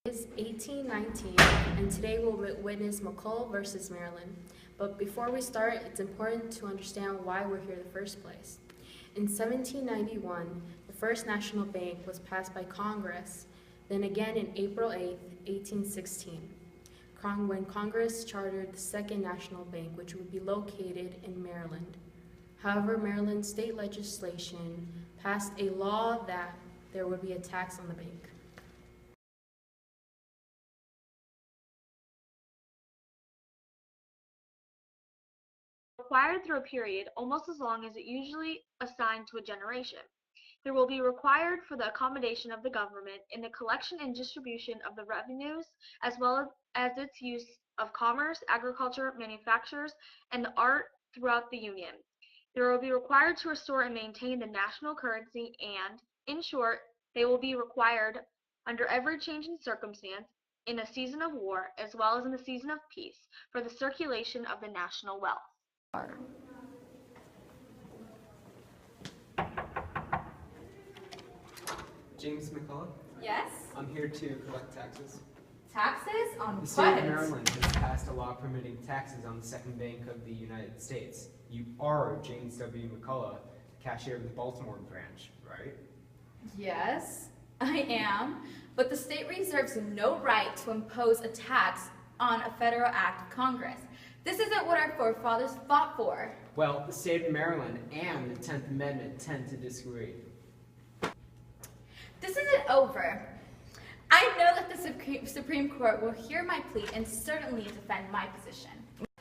It's 1819, and today we'll witness Mcculloch versus Maryland. But before we start, it's important to understand why we're here in the first place. In 1791, the first national bank was passed by Congress, then again in April 8, 1816, when Congress chartered the second national bank, which would be located in Maryland. However, Maryland state legislation passed a law that there would be a tax on the bank. Required through a period almost as long as it usually assigned to a generation. There will be required for the accommodation of the government in the collection and distribution of the revenues, as well as its use of commerce, agriculture, manufactures, and the art throughout the Union. There will be required to restore and maintain the national currency and, in short, they will be required under every change in circumstance, in a season of war as well as in the season of peace, for the circulation of the national wealth. James Mcculloch. Yes? I'm here to collect taxes. Taxes on The what? state of Maryland has passed a law permitting taxes on the Second Bank of the United States. You are James W. Mcculloch, cashier of the Baltimore branch, right? Yes, I am. But the state reserves no right to impose a tax on a federal act of Congress. This isn't what our forefathers fought for. Well, the state of Maryland and the 10th Amendment tend to disagree. This isn't over. I know that the Supreme Court will hear my plea and certainly defend my position.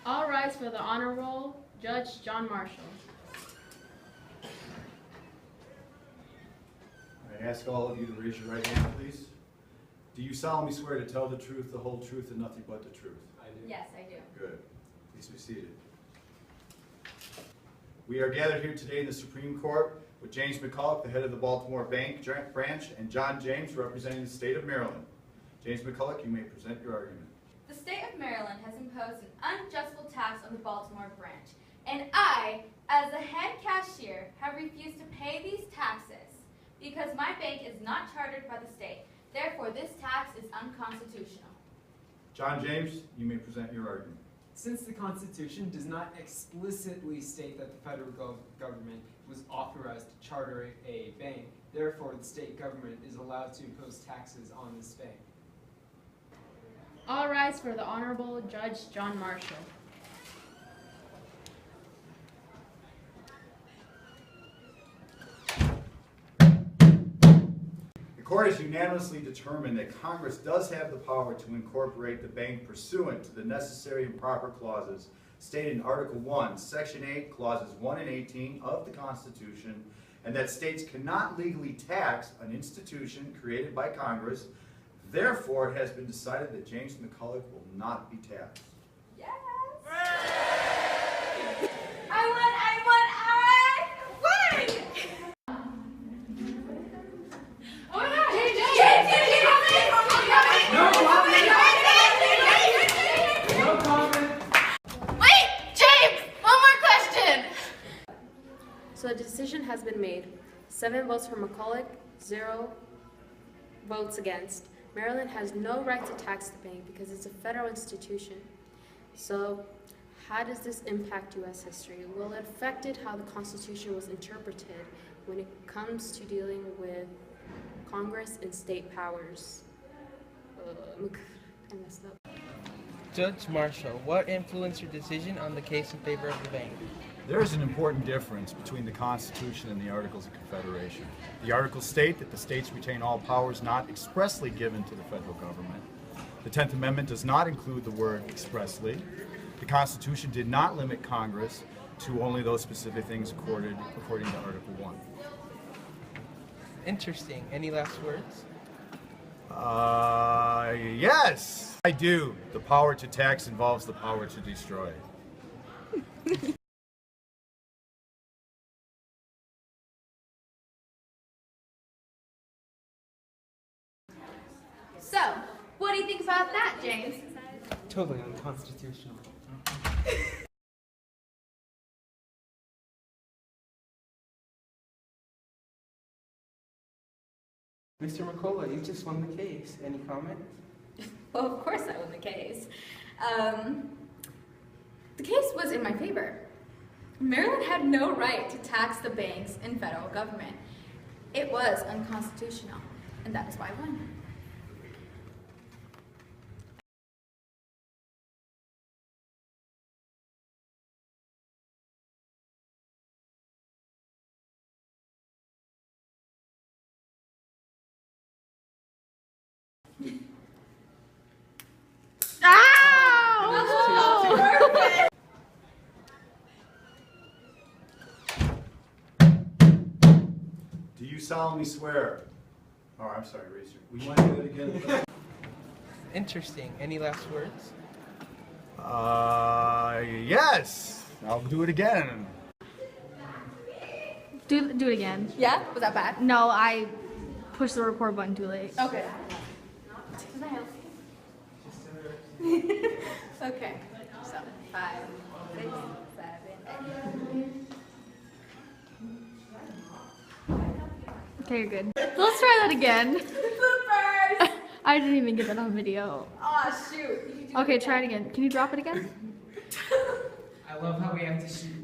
All rise for the honor roll, Judge John Marshall. I ask all of you to raise your right hand, please. Do you solemnly swear to tell the truth, the whole truth, and nothing but the truth? I do. Yes, I do. Good. Please be seated. We are gathered here today in the Supreme Court with James Mcculloch, the head of the Baltimore Bank branch, and John James, representing the state of Maryland. James Mcculloch, you may present your argument. The state of Maryland has imposed an unjustful tax on the Baltimore branch, and I, as the head cashier, have refused to pay these taxes because my bank is not chartered by the state. Therefore, this tax is unconstitutional. John James, you may present your argument. Since the Constitution does not explicitly state that the federal government was authorized to charter a bank, therefore the state government is allowed to impose taxes on this bank. All rise for the Honorable Judge John Marshall. The court has unanimously determined that Congress does have the power to incorporate the bank pursuant to the necessary and proper clauses stated in Article 1, Section 8, Clauses 1 and 18 of the Constitution, and that states cannot legally tax an institution created by Congress. Therefore, it has been decided that James Mcculloch will not be taxed. Yes! I won! Oh my God! No comment! Wait! James! One more question! So the decision has been made. 7 votes for Mcculloch, 0 votes against. Maryland has no right to tax the bank because it's a federal institution. So how does this impact U.S. history? Well, it affected how the Constitution was interpreted when it comes to dealing with Congress and state powers. I messed up. Judge Marshall, what influenced your decision on the case in favor of the bank? There is an important difference between the Constitution and the Articles of Confederation. The Articles state that the states retain all powers not expressly given to the federal government. The 10th Amendment does not include the word expressly. The Constitution did not limit Congress to only those specific things according to Article 1. Interesting. Any last words? Yes, I do. The power to tax involves the power to destroy. So, what do you think about that, James? Totally unconstitutional. Mr. Mcculloch, you just won the case. Any comment? Well, of course that was the case. The case was in my favor. Maryland had no right to tax the banks and federal government. It was unconstitutional, and that is why I won. Do you solemnly swear? Oh, I'm sorry, raise your. We want to do it again. Interesting. Any last words? Yes. I'll do it again. Do it again. Yeah? Was that bad? No, I pushed the record button too late. Okay. Can I help you? Okay. So, 5, 6, 7, 8. Okay, you're good. Let's try that again. Bloopers! I didn't even get that on video. Aw, shoot. You can do Okay, it try it again. Can you drop it again? I love how we have to shoot